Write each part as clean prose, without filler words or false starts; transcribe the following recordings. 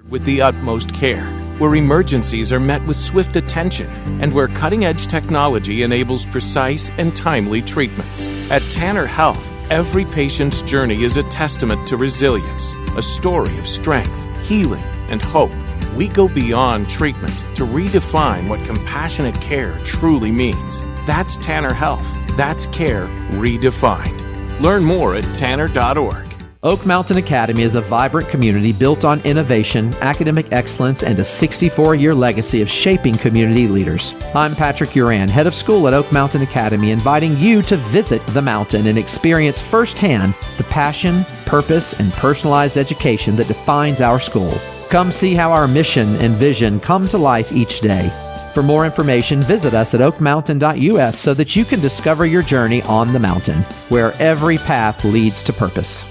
with the utmost care, where emergencies are met with swift attention, and where cutting-edge technology enables precise and timely treatments. At Tanner Health, every patient's journey is a testament to resilience, a story of strength, healing, and hope. We go beyond treatment to redefine what compassionate care truly means. That's Tanner Health. That's care redefined. Learn more at tanner.org. Oak Mountain Academy is a vibrant community built on innovation, academic excellence, and a 64-year legacy of shaping community leaders. I'm Patrick Uran, head of school at Oak Mountain Academy, inviting you to visit the mountain and experience firsthand the passion, purpose, and personalized education that defines our school. Come see how our mission and vision come to life each day. For more information, visit us at oakmountain.us so that you can discover your journey on the mountain, where every path leads to purpose.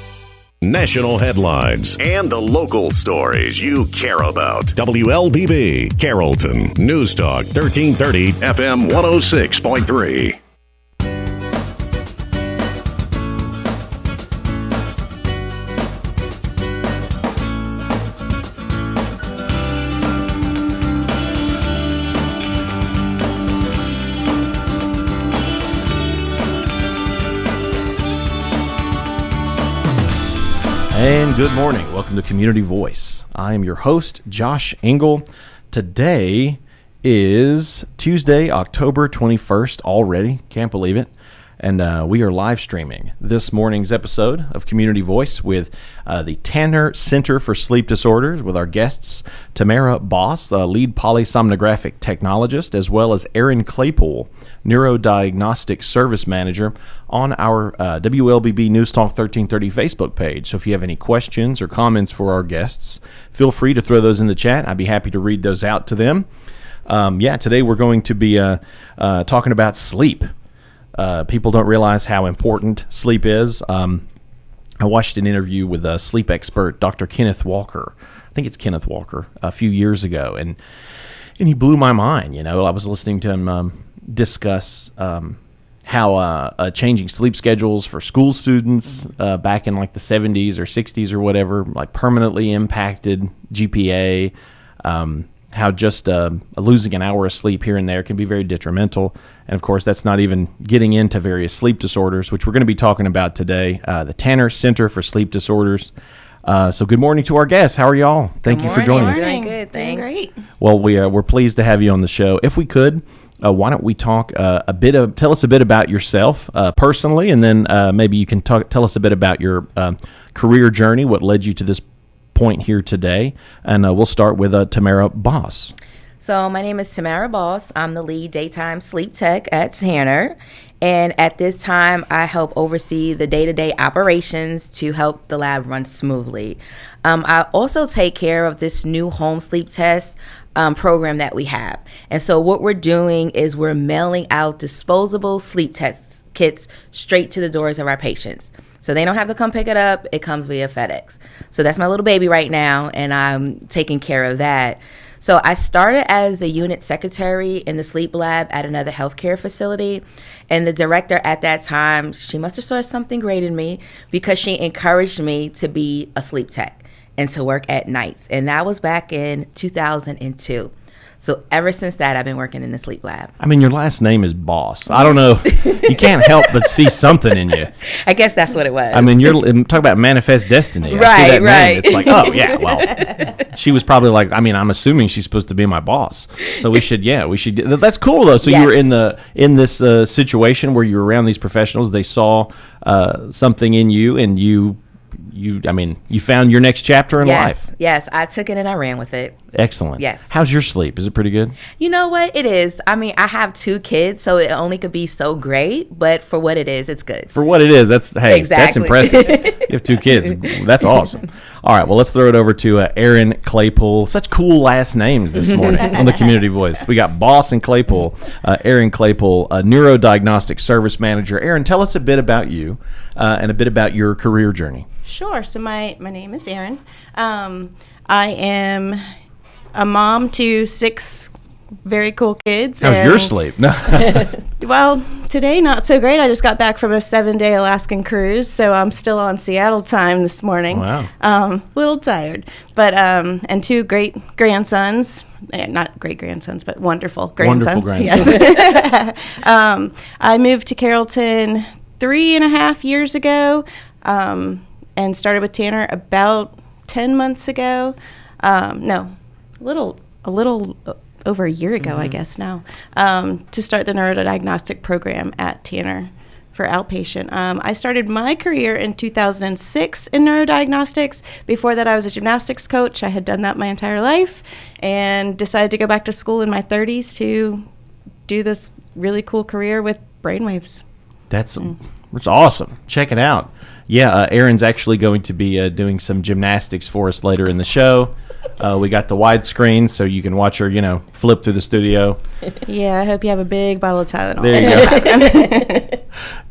National headlines and the local stories you care about. WLBB, Carrollton, News Talk 1330, FM 106.3. And good morning. Welcome to Community Voice. I am your host, Josh Engel. Today is Tuesday, October 21st already. Can't believe it. And we are live streaming this morning's episode of Community Voice with the Tanner Center for Sleep Disorders with our guests, Tamara Boss, lead polysomnographic technologist, as well as Erin Claypool, Neurodiagnostic Service Manager, on our WLBB News Talk 1330 Facebook page. So if you have any questions or comments for our guests, feel free to throw those in the chat. I'd be happy to read those out to them. Today we're going to be talking about sleep. People don't realize how important sleep is. I watched an interview with a sleep expert, Dr. Kenneth Walker. I think it's Kenneth Walker, a few years ago, and he blew my mind. You know, I was listening to him discuss how changing sleep schedules for school students back in like the 70s or 60s or whatever, like permanently impacted GPA. How just losing an hour of sleep here and there can be very detrimental. And of course, that's not even getting into various sleep disorders, which we're going to be talking about today, the Tanner Center for Sleep Disorders. So good morning to our guests. How are y'all? Thank you for joining us. Doing good, thanks. Doing great. Well, we're pleased to have you on the show. If we could, why don't we talk tell us a bit about yourself personally, and then maybe you can tell us a bit about your career journey, what led you to this point here today, and we'll start with Tamara Boss. So my name is Tamara Boss. I'm the lead daytime sleep tech at Tanner, and at this time I help oversee the day-to-day operations to help the lab run smoothly. I also take care of this new home sleep test program that we have, and so what we're doing is we're mailing out disposable sleep test kits straight to the doors of our patients. So they don't have to come pick it up. It comes via FedEx. So that's my little baby right now, and I'm taking care of that. So I started as a unit secretary in the sleep lab at another healthcare facility. And the director at that time, she must have saw something great in me because she encouraged me to be a sleep tech and to work at nights. And that was back in 2002. So ever since that, I've been working in the sleep lab. I mean, your last name is Boss. I don't know. You can't help but see something in you. I guess that's what it was. I mean, talk about manifest destiny. Right, I see that right. name. It's like, oh, yeah, well, she was probably like, I mean, I'm assuming she's supposed to be my boss. So we should. That's cool, though. So yes. You were in this situation where you were around these professionals. They saw something in you, and you found your next chapter in life. Yes, I took it and I ran with it. Excellent. Yes. How's your sleep? Is it pretty good? You know what? It is. I mean, I have 2 kids, so it only could be so great, but for what it is, it's good. For what it is, that's exactly. impressive. You have 2 kids. That's awesome. All right, well, let's throw it over to Erin Claypool. Such cool last names this morning on the Community Voice. We got Boss and Claypool. Erin Claypool, a Neurodiagnostic Service Manager. Erin, tell us a bit about you and a bit about your career journey. Sure. So my name is Erin. I am a mom to 6 very cool kids. How's your sleep? Well, Today, not so great. I just got back from a 7-day Alaskan cruise, so I'm still on Seattle time this morning. Wow. A little tired, but and 2 great grandsons. Not great grandsons, but wonderful grandsons. Yes. I moved to Carrollton 3.5 years ago, and started with Tanner about 10 months ago. No, a little over a year ago, I guess now, to start the Neurodiagnostic program at Tanner for outpatient. I started my career in 2006 in neurodiagnostics. Before that, I was a gymnastics coach. I had done that my entire life and decided to go back to school in my 30s to do this really cool career with brainwaves. That's awesome. Check it out. Yeah, Erin's actually going to be doing some gymnastics for us later in the show. We got the widescreen, so you can watch her, flip through the studio. Yeah, I hope you have a big bottle of Tylenol. There you go.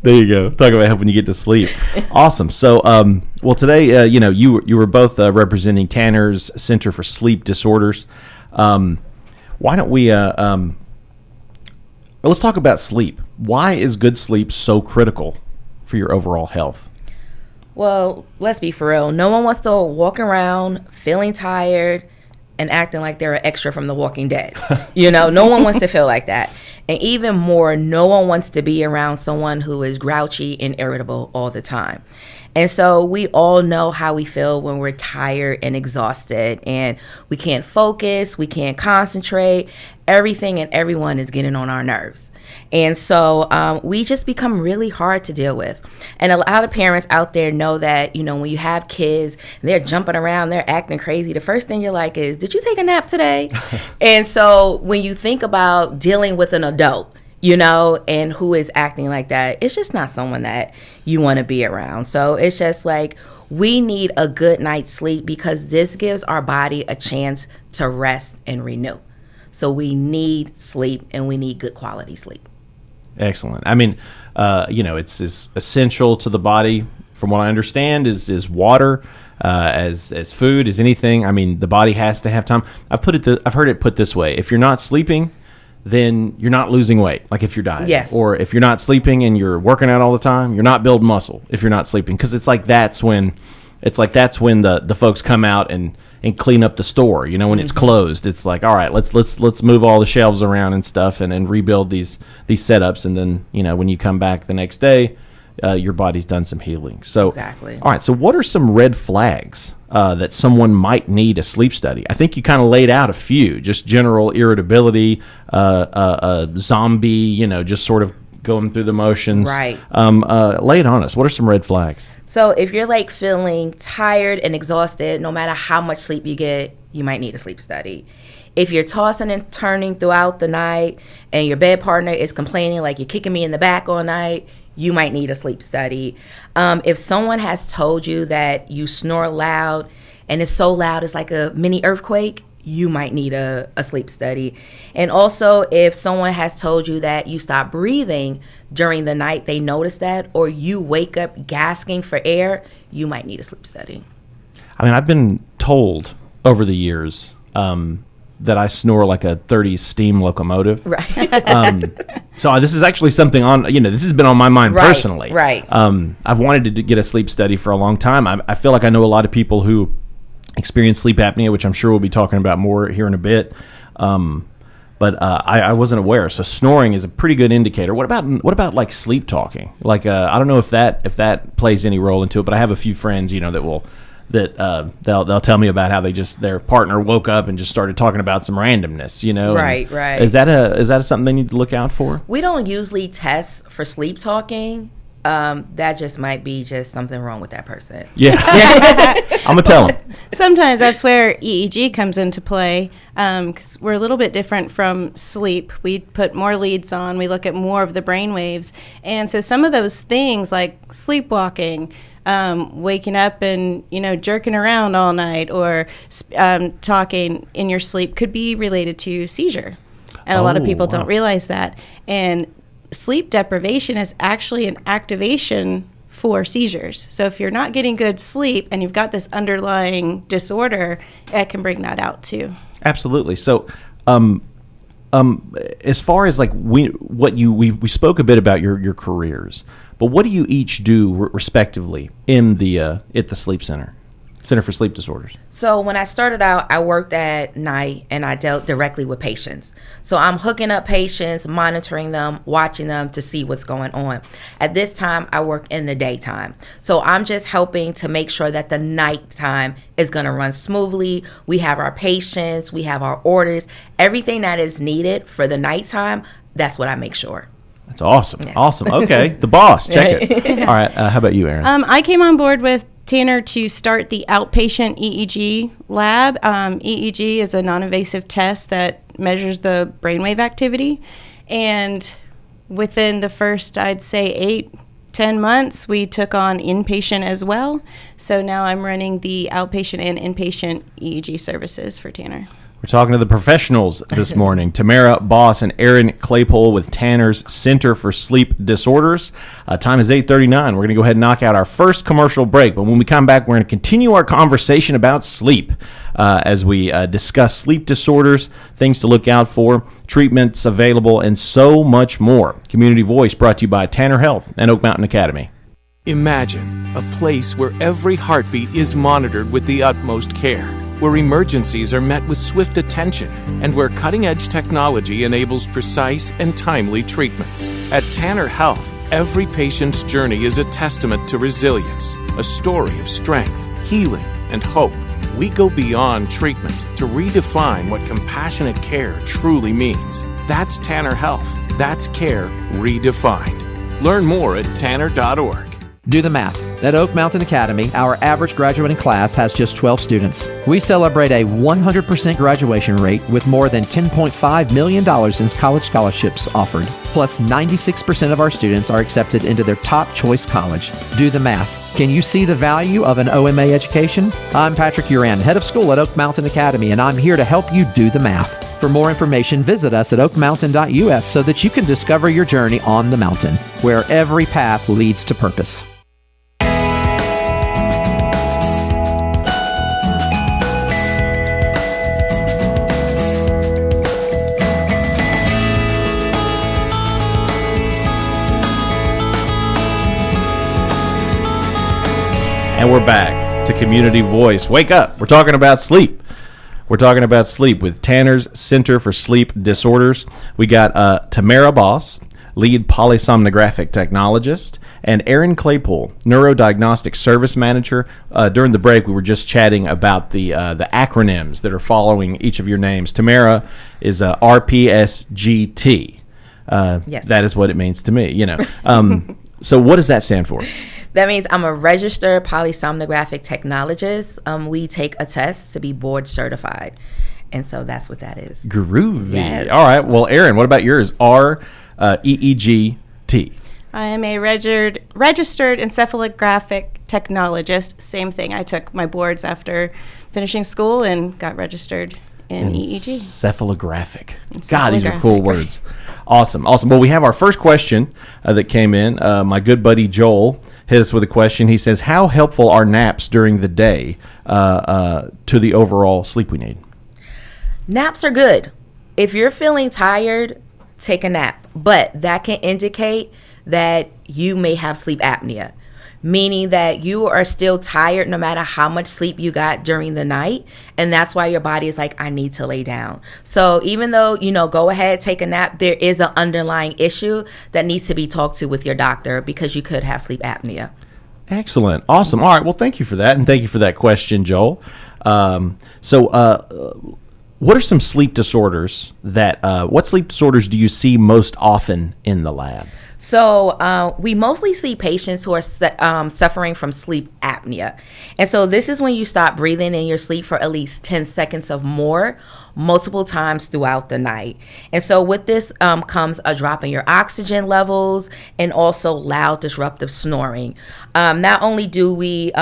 There you go. Talk about helping you get to sleep. Awesome. So, well, today, you were both representing Tanner's Center for Sleep Disorders. Why don't we let's talk about sleep. Why is good sleep so critical for your overall health? Well, let's be for real. No one wants to walk around feeling tired and acting like they're an extra from The Walking Dead. No one wants to feel like that. And even more, no one wants to be around someone who is grouchy and irritable all the time. And so we all know how we feel when we're tired and exhausted and we can't focus, we can't concentrate. Everything and everyone is getting on our nerves. And so we just become really hard to deal with. And a lot of parents out there know that, when you have kids, they're jumping around, they're acting crazy. The first thing you're like is, did you take a nap today? And so when you think about dealing with an adult, and who is acting like that, it's just not someone that you want to be around. So it's just like, we need a good night's sleep because this gives our body a chance to rest and renew. So we need sleep, and we need good quality sleep. Excellent. I mean, it's as essential to the body, from what I understand, is water, as food, as anything. I mean, the body has to have time. I've heard it put this way: if you're not sleeping, then you're not losing weight. Like if you're dieting, yes. Or if you're not sleeping and you're working out all the time, you're not building muscle. If you're not sleeping, because that's when the folks come out and clean up the store, when it's closed. It's like, all right, let's move all the shelves around and stuff and rebuild these setups. And then, when you come back the next day, your body's done some healing. So, exactly. All right. So what are some red flags that someone might need a sleep study? I think you kind of laid out a few, just general irritability, zombie, just sort of going through the motions. Right. Lay it on us. What are some red flags? So if you're like feeling tired and exhausted, no matter how much sleep you get, you might need a sleep study. If you're tossing and turning throughout the night and your bed partner is complaining like you're kicking me in the back all night, you might need a sleep study. If someone has told you that you snore loud and it's so loud it's like a mini earthquake, you might need a sleep study. And also, if someone has told you that you stop breathing during the night, they notice that, or you wake up gasping for air, you might need a sleep study. I mean, I've been told over the years that I snore like a 30s steam locomotive. Right. So this is actually something this has been on my mind personally. Right. I've wanted to get a sleep study for a long time. I feel like I know a lot of people who experience sleep apnea, which I'm sure we'll be talking about more here in a bit. But I wasn't aware. So snoring is a pretty good indicator. What about like sleep talking? Like I don't know if that plays any role into it, but I have a few friends, they'll tell me about how their partner woke up and just started talking about some randomness, Right, right. Is that something they need to look out for? We don't usually test for sleep talking. That just might be just something wrong with that person. Yeah. I'm going to tell them. Sometimes that's where EEG comes into play, because we're a little bit different from sleep. We put more leads on. We look at more of the brain waves. And so some of those things like sleepwalking, waking up and, jerking around all night or talking in your sleep could be related to seizure. And a lot of people don't realize that. And sleep deprivation is actually an activation for seizures. So if you're not getting good sleep and you've got this underlying disorder, it can bring that out too. Absolutely. So as far as like we spoke a bit about your careers, but what do you each do respectively in the at the Sleep Center for Sleep Disorders? So when I started out, I worked at night and I dealt directly with patients. So I'm hooking up patients, monitoring them, watching them to see what's going on. At this time, I work in the daytime. So I'm just helping to make sure that the nighttime is going to run smoothly. We have our patients, we have our orders, everything that is needed for the nighttime. That's what I make sure. That's awesome. Yeah. Awesome. Okay. The boss. Check it. All right. How about you, Erin? I came on board with Tanner to start the outpatient EEG lab. EEG is a non-invasive test that measures the brainwave activity. And within the first, I'd say 8-10 months, we took on inpatient as well. So now I'm running the outpatient and inpatient EEG services for Tanner. We're talking to the professionals this morning, Tamara Boss and Erin Claypool with Tanner's Center for Sleep Disorders. Time is 8:39. We're going to go ahead and knock out our first commercial break. But when we come back, we're going to continue our conversation about sleep as we discuss sleep disorders, things to look out for, treatments available, and so much more. Community Voice brought to you by Tanner Health and Oak Mountain Academy. Imagine a place where every heartbeat is monitored with the utmost care, where emergencies are met with swift attention, and where cutting-edge technology enables precise and timely treatments. At Tanner Health, every patient's journey is a testament to resilience, a story of strength, healing, and hope. We go beyond treatment to redefine what compassionate care truly means. That's Tanner Health. That's care redefined. Learn more at tanner.org. Do the math. At Oak Mountain Academy, our average graduating class has just 12 students. We celebrate a 100% graduation rate with more than $10.5 million in college scholarships offered. Plus, 96% of our students are accepted into their top choice college. Do the math. Can you see the value of an OMA education? I'm Patrick Uran, head of school at Oak Mountain Academy, and I'm here to help you do the math. For more information, visit us at oakmountain.us so that you can discover your journey on the mountain, where every path leads to purpose. And we're back to Community Voice. Wake up. We're talking about sleep. We're talking about sleep with Tanner's Center for Sleep Disorders. We got Tamara Boss, lead polysomnographic technologist, and Erin Claypool, Neurodiagnostic Service Manager. During the break, we were just chatting about the acronyms that are following each of your names. Tamara is RPSGT. Yes. That is what it means to me, you know. So what does that stand for? That means I'm a registered polysomnographic technologist. We take a test to be board certified. And so that's what that is. Groovy. Yes. All right. Well, Erin, what about yours? REEGT. I am a registered encephalographic technologist. Same thing. I took my boards after finishing school and got registered in EEG. Encephalographic. God, these are cool words. Awesome. Well, we have our first question that came in. My good buddy Joel hit us with a question. He says, how helpful are naps during the day to the overall sleep we need? Naps are good. If you're feeling tired, take a nap. But that can indicate that you may have sleep apnea, meaning that you are still tired no matter how much sleep you got during the night. And that's why your body is like, I need to lay down. So even though, go ahead, take a nap, there is an underlying issue that needs to be talked to with your doctor because you could have sleep apnea. Excellent. Awesome. All right. Well, thank you for that. And thank you for that question, Joel. What are some sleep disorders what sleep disorders do you see most often in the lab? So we mostly see patients who are suffering from sleep apnea. And so this is when you stop breathing in your sleep for at least 10 seconds or more, multiple times throughout the night. And so with this comes a drop in your oxygen levels and also loud disruptive snoring. Not only do we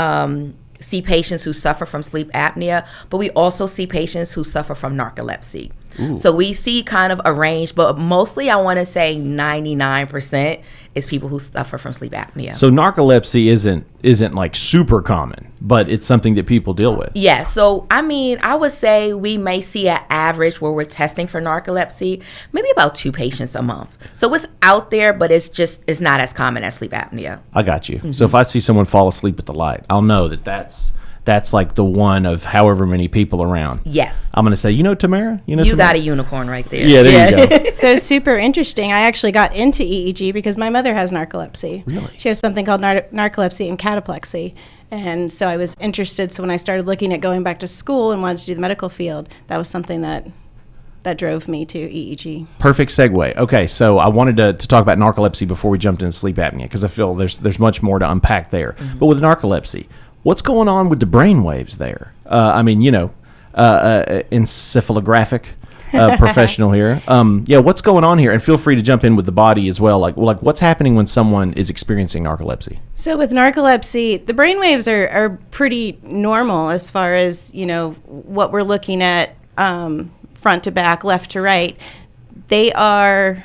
see patients who suffer from sleep apnea, but we also see patients who suffer from narcolepsy. Ooh. So we see kind of a range, but mostly I want to say 99% is people who suffer from sleep apnea. So narcolepsy isn't like super common, but it's something that people deal with. Yeah. So, I mean, I would say we may see an average where we're testing for narcolepsy, maybe about 2 patients a month. So it's out there, but it's not as common as sleep apnea. I got you. So if I see someone fall asleep at the light, I'll know that's like the one of however many people around. Yes. I'm going to say, Tamara? You Tamara? got a unicorn right there. Yeah, there you go. So super interesting. I actually got into EEG because my mother has narcolepsy. Really? She has something called narcolepsy and cataplexy. And so I was interested. So when I started looking at going back to school and wanted to do the medical field, that was something that drove me to EEG. Perfect segue. Okay, so I wanted to talk about narcolepsy before we jumped into sleep apnea because I feel there's much more to unpack there. Mm-hmm. But with narcolepsy, what's going on with the brain waves there? Encephalographic professional here. What's going on here? And feel free to jump in with the body as well. Like what's happening when someone is experiencing narcolepsy? So with narcolepsy, the brain waves are pretty normal as far as, what we're looking at front to back, left to right. They are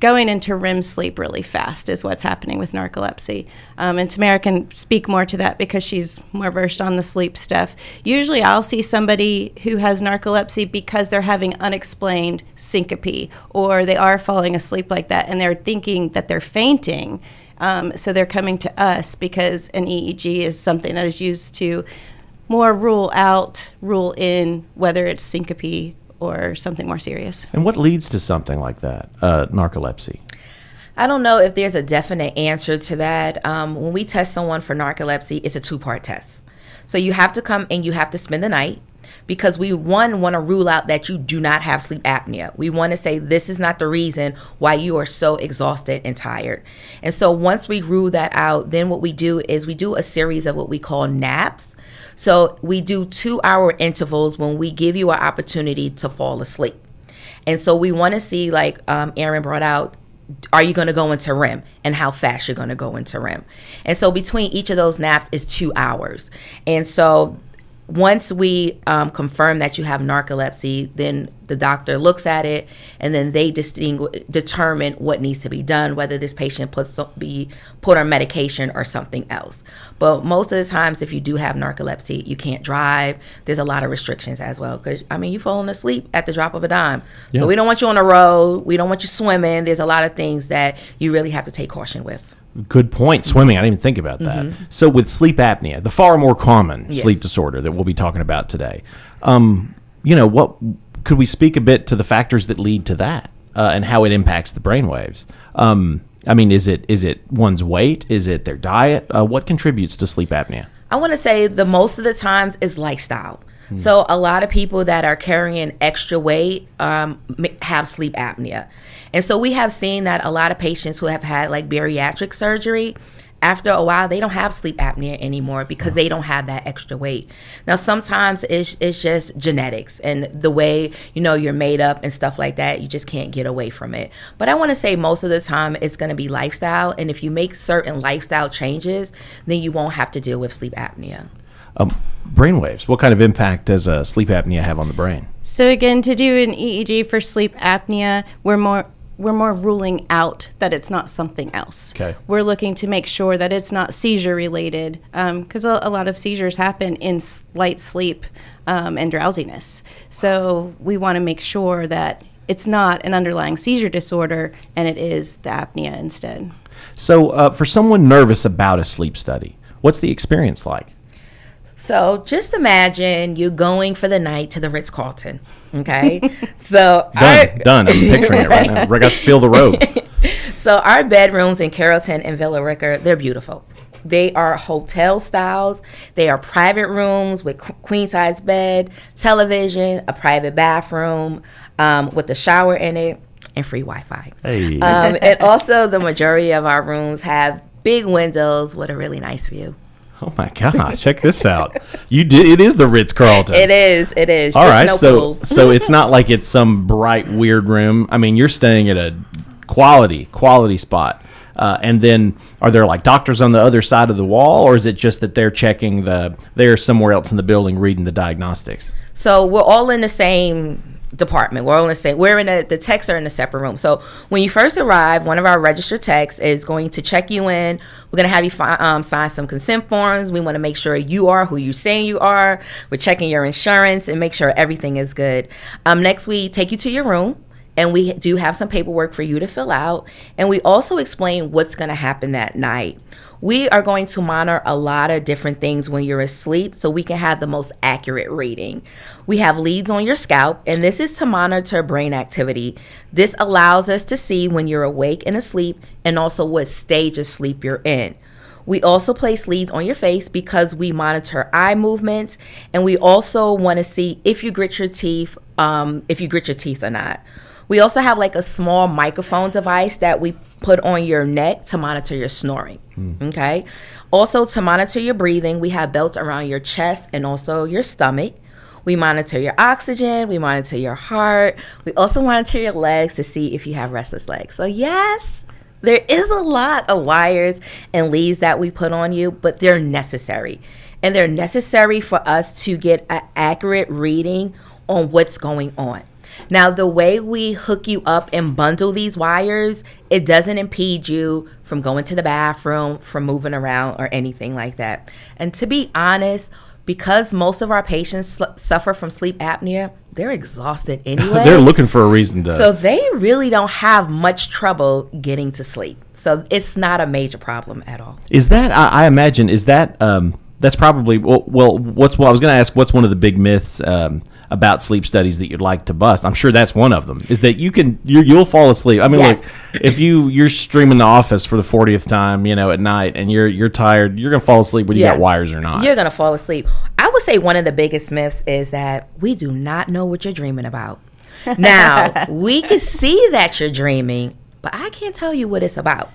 going into REM sleep really fast is what's happening with narcolepsy. And Tamara can speak more to that because she's more versed on the sleep stuff. Usually I'll see somebody who has narcolepsy because they're having unexplained syncope or they are falling asleep like that and they're thinking that they're fainting. So they're coming to us because an EEG is something that is used to more rule out, rule in whether it's syncope or something more serious. And what leads to something like that, narcolepsy? I don't know if there's a definite answer to that. When we test someone for narcolepsy, it's a 2-part test. So you have to come and you have to spend the night because we, want to rule out that you do not have sleep apnea. We want to say this is not the reason why you are so exhausted and tired. And so once we rule that out, then what we do is we do a series of what we call naps. So we do 2-hour intervals when we give you an opportunity to fall asleep. And so we want to see, like Erin brought out, are you going to go into REM and how fast you're going to go into REM. And so between each of those naps is 2 hours. And so once we confirm that you have narcolepsy, then the doctor looks at it and then they determine what needs to be done, whether this patient be put on medication or something else. But most of the times, if you do have narcolepsy, you can't drive. There's a lot of restrictions as well because, you're falling asleep at the drop of a dime. Yeah. So we don't want you on the road. We don't want you swimming. There's a lot of things that you really have to take caution with. Good point. Swimming. I didn't even think about that. Mm-hmm. So with sleep apnea, the far more common sleep disorder that we'll be talking about today, what could we speak a bit to the factors that lead to that and how it impacts the brain waves? Is it one's weight? Is it their diet? What contributes to sleep apnea? I want to say the most of the times is lifestyle. So a lot of people that are carrying extra weight have sleep apnea. And so we have seen that a lot of patients who have had like bariatric surgery, after a while, they don't have sleep apnea anymore because they don't have that extra weight. Now, sometimes it's just genetics and the way, you're made up and stuff like that. You just can't get away from it. But I want to say most of the time it's going to be lifestyle. And if you make certain lifestyle changes, then you won't have to deal with sleep apnea. Brain waves. What kind of impact does sleep apnea have on the brain? So again, to do an EEG for sleep apnea, we're more ruling out that it's not something else. Okay. We're looking to make sure that it's not seizure related because a lot of seizures happen in light sleep and drowsiness. So we want to make sure that it's not an underlying seizure disorder and it is the apnea instead. So for someone nervous about a sleep study, what's the experience like? So just imagine you going for the night to the Ritz-Carlton, okay? So Done. I'm picturing it right now. I got to feel the robe. So our bedrooms in Carrollton and Villa Rica, they're beautiful. They are hotel styles. They are private rooms with queen size bed, television, a private bathroom with a shower in it, and free Wi-Fi. Hey. And also the majority of our rooms have big windows with a really nice view. Oh my God! Check this out. It is the Ritz-Carlton. It is. All right. No so it's not like it's some bright, weird room. You're staying at a quality spot. And then are there like doctors on the other side of the wall, or is it just that they're checking they're somewhere else in the building reading the diagnostics? So we're all in the same department. We're all in the same. The techs are in a separate room. So when you first arrive, one of our registered techs is going to check you in. We're going to have you sign some consent forms. We want to make sure you are who you're saying you are. We're checking your insurance and make sure everything is good. Next, we take you to your room, and we do have some paperwork for you to fill out. And we also explain what's going to happen that night. We are going to monitor a lot of different things when you're asleep so we can have the most accurate reading. We have leads on your scalp, and this is to monitor brain activity. This allows us to see when you're awake and asleep and also what stage of sleep you're in. We also place leads on your face because we monitor eye movements, and we also want to see if you grit your teeth, or not. We also have like a small microphone device that we put on your neck to monitor your snoring. Okay. Also, to monitor your breathing, we have belts around your chest and also your stomach. We monitor your oxygen. We monitor your heart. We also monitor your legs to see if you have restless legs. So yes, there is a lot of wires and leads that we put on you, but they're necessary. And they're necessary for us to get an accurate reading on what's going on. Now, the way we hook you up and bundle these wires, it doesn't impede you from going to the bathroom, from moving around, or anything like that. And to be honest, because most of our patients suffer from sleep apnea, they're exhausted anyway. They're looking for a reason to. So they really don't have much trouble getting to sleep. So it's not a major problem at all. Is that, I imagine, is that, that's probably, I was going to ask, what's one of the big myths about sleep studies that you'd like to bust? I'm sure that's one of them, is that you'll fall asleep. I mean, yes. Look, if you're streaming The Office for the 40th time, at night, and you're tired, you're going to fall asleep whether you got wires or not. You're going to fall asleep. I would say one of the biggest myths is that we do not know what you're dreaming about. Now, we can see that you're dreaming, but I can't tell you what it's about.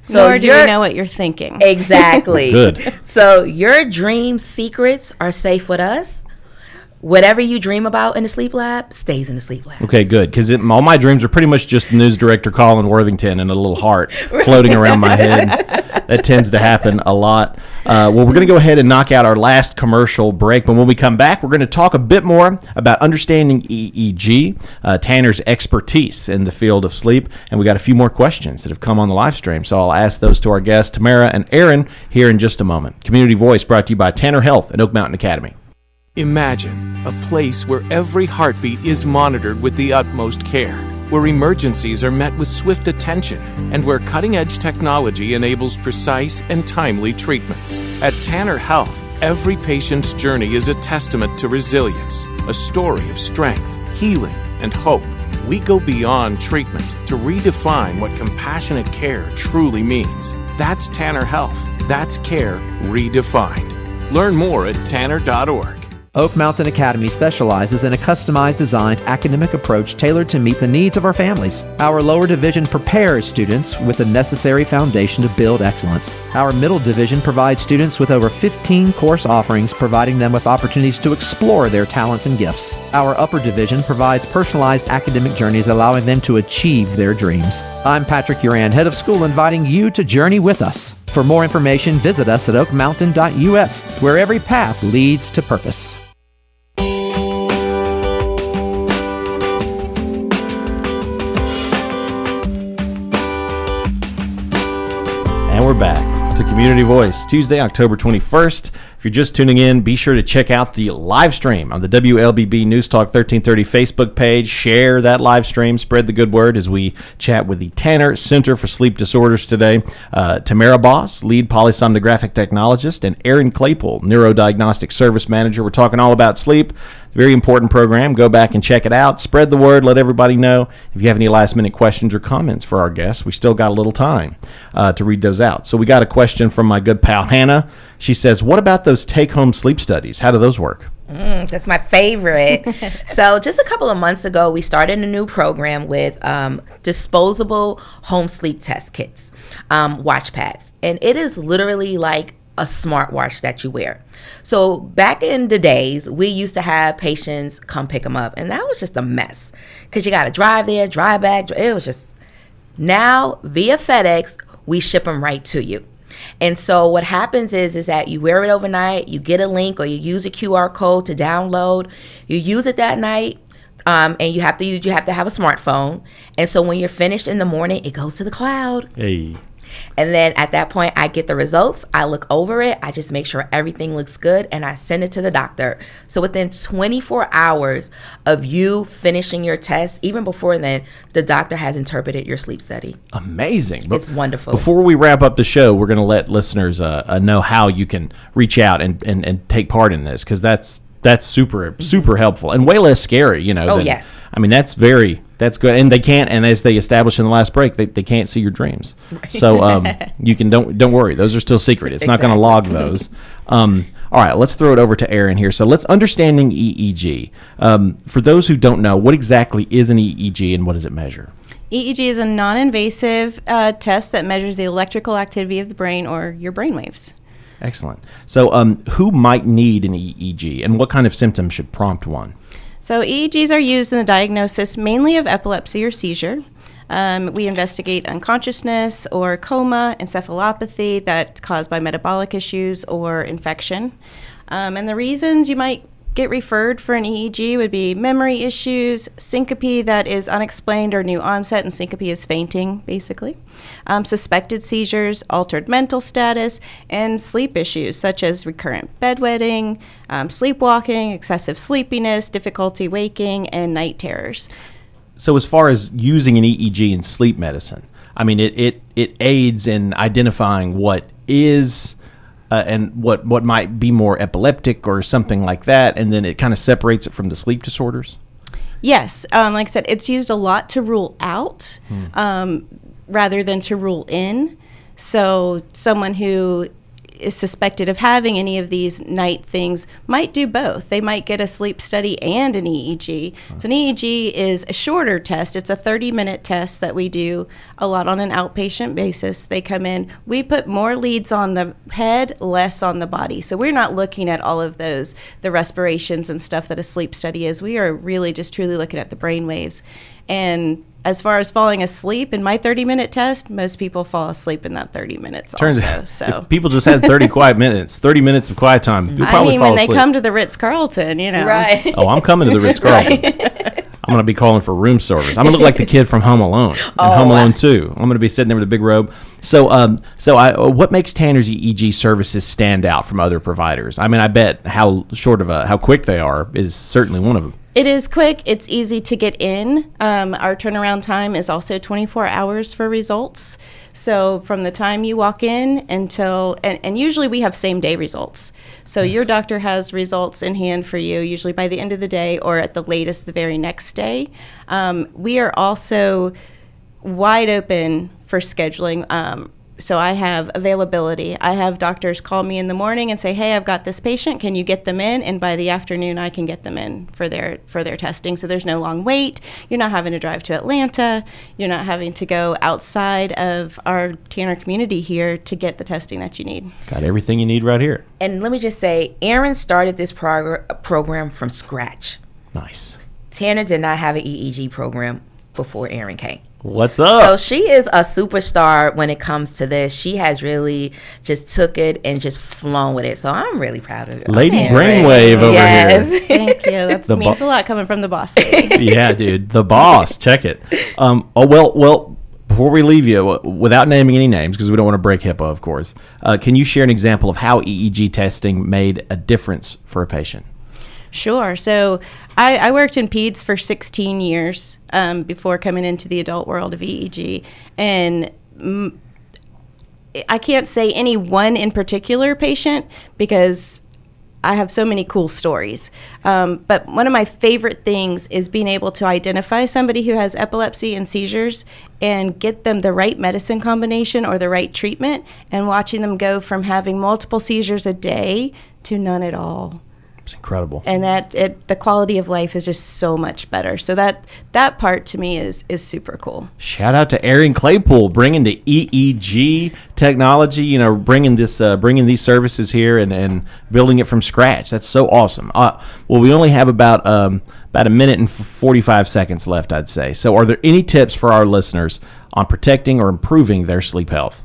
So nor do we know what you're thinking. Exactly. Good. So your dream secrets are safe with us. Whatever you dream about in the sleep lab stays in the sleep lab. Okay, good. Because all my dreams are pretty much just the news director Colin Worthington and a little heart floating around my head. That tends to happen a lot. Well, we're going to go ahead and knock out our last commercial break. But when we come back, we're going to talk a bit more about understanding EEG, Tanner's expertise in the field of sleep. And we got a few more questions that have come on the live stream. So I'll ask those to our guests, Tamara and Erin, here in just a moment. Community Voice brought to you by Tanner Health and Oak Mountain Academy. Imagine a place where every heartbeat is monitored with the utmost care, where emergencies are met with swift attention, and where cutting-edge technology enables precise and timely treatments. At Tanner Health, every patient's journey is a testament to resilience, a story of strength, healing, and hope. We go beyond treatment to redefine what compassionate care truly means. That's Tanner Health. That's care redefined. Learn more at tanner.org. Oak Mountain Academy specializes in a customized designed academic approach tailored to meet the needs of our families. Our lower division prepares students with the necessary foundation to build excellence. Our middle division provides students with over 15 course offerings, providing them with opportunities to explore their talents and gifts. Our upper division provides personalized academic journeys, allowing them to achieve their dreams. I'm Patrick Uran, head of school, inviting you to journey with us. For more information, visit us at oakmountain.us, where every path leads to purpose. And we're back to Community Voice, Tuesday, October 21st. If you're just tuning in, be sure to check out the live stream on the WLBB News Talk 1330 Facebook page. Share that live stream. Spread the good word as we chat with the Tanner Center for Sleep Disorders today. Tamara Boss, lead polysomnographic technologist, and Erin Claypool, Neurodiagnostic Service Manager. We're talking all about sleep. Very important program. Go back and check it out. Spread the word. Let everybody know. If you have any last-minute questions or comments for our guests, we still got a little time to read those out. So we got a question from my good pal Hannah. She says, what about those take-home sleep studies? How do those work? That's my favorite. So just a couple of months ago, we started a new program with disposable home sleep test kits, watch pads. And it is literally like a smartwatch that you wear. So back in the days, we used to have patients come pick them up, and that was just a mess because you got to drive there, drive back. It was just, now via FedEx, we ship them right to you. And so what happens is that you wear it overnight, you get a link or you use a QR code to download, you use it that night. And you have to have a smartphone. And so when you're finished in the morning, it goes to the cloud. Hey. And then at that point, I get the results. I look over it. I just make sure everything looks good, and I send it to the doctor. So within 24 hours of you finishing your test, even before then, the doctor has interpreted your sleep study. Amazing. It's wonderful. Before we wrap up the show, we're going to let listeners know how you can reach out and take part in this, because that's super helpful and way less scary, Yes. I mean, that's good. And they can't, and as they established in the last break, they can't see your dreams. Right. So you can, don't worry. Those are still secret. It's not going to log those. All right, let's throw it over to Erin here. So let's understanding EEG. For those who don't know, what exactly is an EEG and what does it measure? EEG is a non-invasive test that measures the electrical activity of the brain, or your brain waves. Excellent. So who might need an EEG, and what kind of symptoms should prompt one? So EEGs are used in the diagnosis mainly of epilepsy or seizure. We investigate unconsciousness or coma, encephalopathy that's caused by metabolic issues or infection. And the reasons you might get referred for an EEG would be memory issues, syncope that is unexplained or new onset, and syncope is fainting, basically, suspected seizures, altered mental status, and sleep issues such as recurrent bedwetting, sleepwalking, excessive sleepiness, difficulty waking, and night terrors. So as far as using an EEG in sleep medicine, I mean, it aids in identifying what is and what might be more epileptic or something like that, and then it kind of separates it from the sleep disorders? Yes. Like I said, it's used a lot to rule out rather than to rule in. So someone who is suspected of having any of these night things might do both. They might get a sleep study and an EEG. So an EEG is a shorter test. It's a 30-minute test that we do a lot on an outpatient basis. They come in. We put more leads on the head, less on the body. So we're not looking at all of those, the respirations and stuff that a sleep study is. We are really just truly looking at the brain waves. And as far as falling asleep, in my 30-minute test, most people fall asleep in that 30 minutes also. So if people just had 30 quiet minutes, 30 minutes of quiet time, you'll probably fall asleep. When they come to the Ritz-Carlton, Right. Oh, I'm coming to the Ritz-Carlton. Right. I'm going to be calling for room service. I'm going to look like the kid from Home Alone and Home Alone 2. I'm going to be sitting there with a big robe. So what makes Tanner's EEG services stand out from other providers? I mean, I bet how quick they are is certainly one of them. It is quick. It's easy to get in. Our turnaround time is also 24 hours for results. So from the time you walk in until, and usually we have same day results. So your doctor has results in hand for you, usually by the end of the day or at the latest the very next day. We are also wide open for scheduling. So I have availability. I have doctors call me in the morning and say, hey, I've got this patient. Can you get them in? And by the afternoon, I can get them in for their testing. So there's no long wait. You're not having to drive to Atlanta. You're not having to go outside of our Tanner community here to get the testing that you need. Got everything you need right here. And let me just say, Erin started this program from scratch. Nice. Tanner did not have an EEG program before Erin came. What's up? So she is a superstar when it comes to this. She has really just took it and just flown with it. So I'm really proud of her. Lady Brainwave over here. Thank you. That means a lot coming from the boss lady. Yeah, dude. The boss. Check it. Well, before we leave you, without naming any names, because we don't want to break HIPAA, of course, can you share an example of how EEG testing made a difference for a patient? Sure. So I worked in peds for 16 years before coming into the adult world of EEG. And I can't say any one in particular patient because I have so many cool stories. But one of my favorite things is being able to identify somebody who has epilepsy and seizures and get them the right medicine combination or the right treatment, and watching them go from having multiple seizures a day to none at all. It's incredible. And the quality of life is just so much better. So that part to me is super cool. Shout out to Erin Claypool bringing the EEG technology, bringing these services here and building it from scratch. That's so awesome. Well, we only have about a minute and 45 seconds left, I'd say. So are there any tips for our listeners on protecting or improving their sleep health?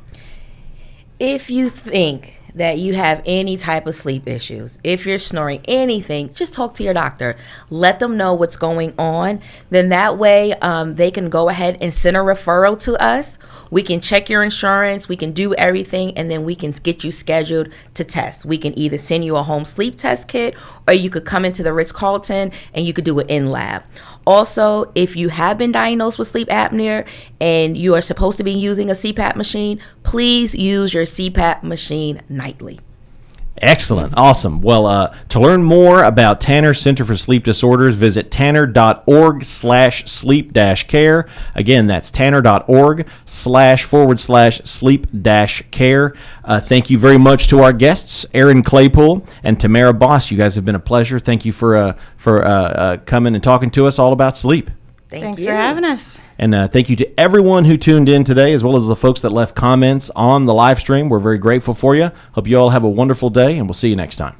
If you think that you have any type of sleep issues, if you're snoring, anything, just talk to your doctor. Let them know what's going on. Then that way they can go ahead and send a referral to us. We can check your insurance, we can do everything, and then we can get you scheduled to test. We can either send you a home sleep test kit, or you could come into the Ritz-Carlton and you could do it in lab. Also, if you have been diagnosed with sleep apnea and you are supposed to be using a CPAP machine, please use your CPAP machine nightly. Excellent. Awesome. Well, to learn more about Tanner Center for Sleep Disorders, visit tanner.org/sleep-care. Again, that's tanner.org//sleep-care. Thank you very much to our guests, Erin Claypool and Tamara Boss. You guys have been a pleasure. Thank you for coming and talking to us all about sleep. Thanks for having us. And thank you to everyone who tuned in today, as well as the folks that left comments on the live stream. We're very grateful for you. Hope you all have a wonderful day, and we'll see you next time.